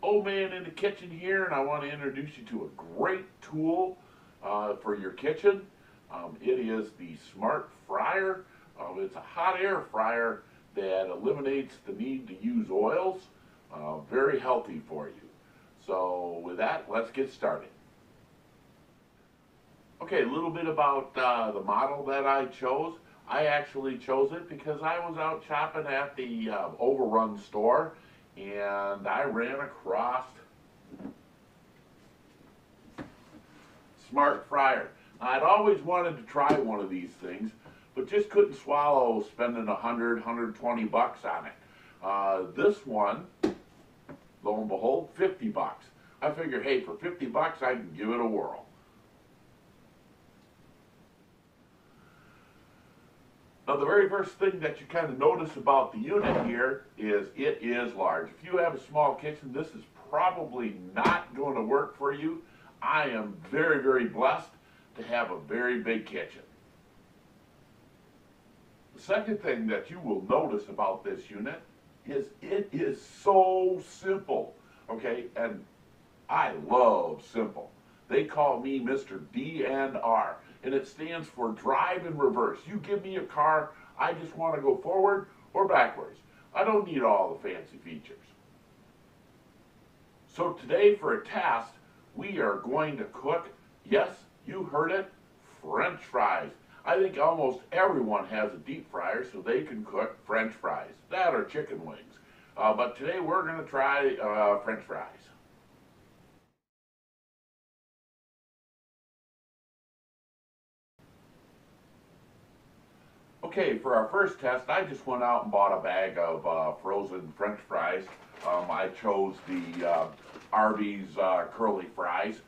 Old Man in the Kitchen here, and I want to introduce you to a great tool for your kitchen. It is the Smart Fryer. It's a hot air fryer that eliminates the need to use oils. Very healthy for you. So with that, let's get started. Okay, a little bit about the model that I chose. I actually chose it because I was out shopping at the Overrun store, and I ran across Smart Fryer. I'd always wanted to try one of these things, but just couldn't swallow spending $120 on it. This one, lo and behold, $50. I figured, hey, for $50 I can give it a whirl. Now, the very first thing that you kind of notice about the unit here is it is large. If you have a small kitchen, this is probably not going to work for you. I am very, very blessed to have a very big kitchen. The second thing that you will notice about this unit is it is so simple, okay? And I love simple. They call me Mr. D&R, and it stands for drive and reverse. You give me a car, I just want to go forward or backwards. I don't need all the fancy features. So today for a test, we are going to cook, yes, you heard it, French fries. I think almost everyone has a deep fryer so they can cook French fries. That or chicken wings. But today we're going to try French fries. Okay, for our first test, I just went out and bought a bag of frozen French fries. I chose the Arby's curly fries.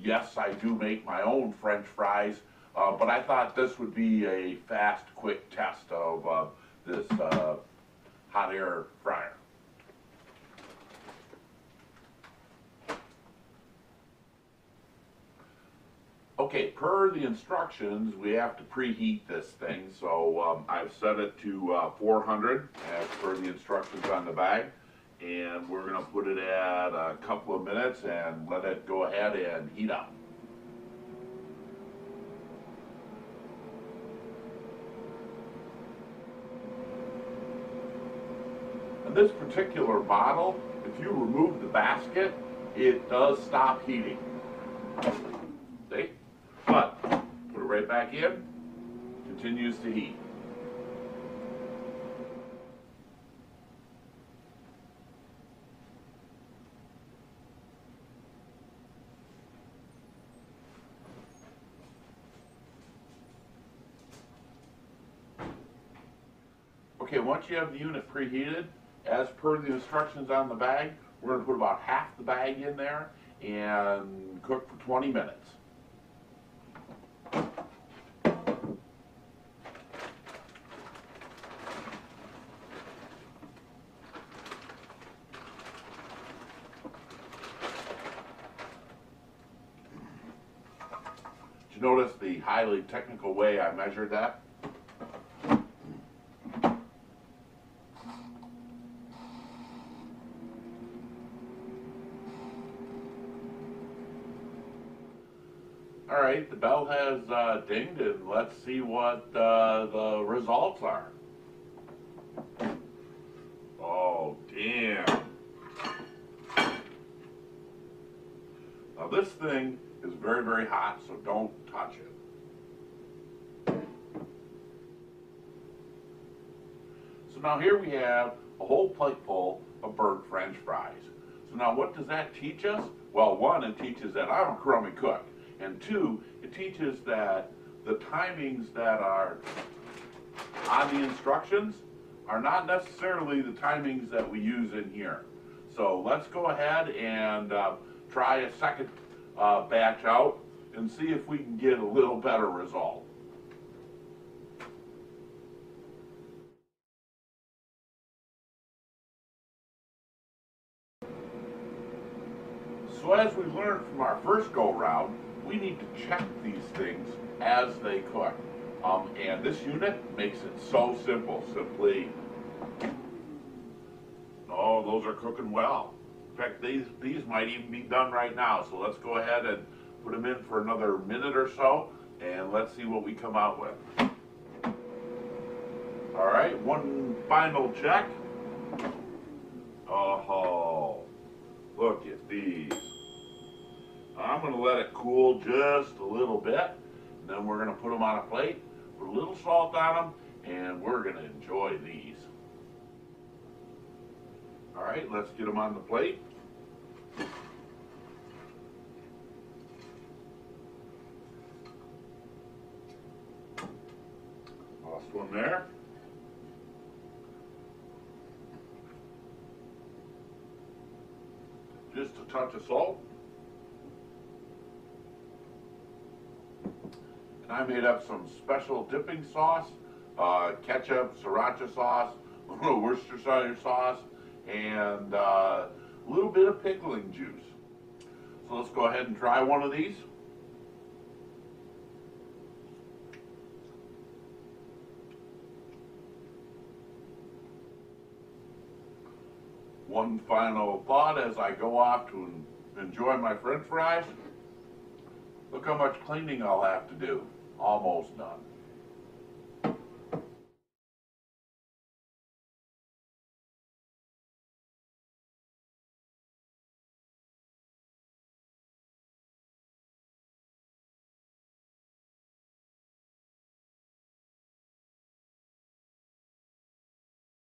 Yes, I do make my own French fries, but I thought this would be a fast, quick test of this hot air fryer. Okay, per the instructions, we have to preheat this thing, so I've set it to 400 as per the instructions on the bag, and we're going to put it at a couple of minutes and let it go ahead and heat up. In this particular model, if you remove the basket, it does stop heating. See? But put it right back in, continues to heat. Okay, once you have the unit preheated, as per the instructions on the bag, we're going to put about half the bag in there and cook for 20 minutes. Did you notice the highly technical way I measured that? All right, the bell has dinged, and let's see what the results are. Oh, damn. Now this thing is very, very hot, so don't touch it. So now here we have a whole plate full of burnt French fries. So now what does that teach us? Well, one, it teaches that I'm a crummy cook. And two, it teaches that the timings that are on the instructions are not necessarily the timings that we use in here. So let's go ahead and try a second batch out and see if we can get a little better result. So as we learned from our first go-round, we need to check these things as they cook. And this unit makes it so simple. Simply, oh, those are cooking well. In fact, these might even be done right now. So let's go ahead and put them in for another minute or so, and let's see what we come out with. All right, one final check. Oh, look at these. I'm going to let it cool just a little bit, and then we're going to put them on a plate, put a little salt on them, and we're going to enjoy these. All right, let's get them on the plate. Lost one there. Just a touch of salt. And I made up some special dipping sauce, ketchup, sriracha sauce, a little Worcestershire sauce, and a little bit of pickling juice. So let's go ahead and try one of these. One final thought as I go off to enjoy my French fries. Look how much cleaning I'll have to do. Almost done.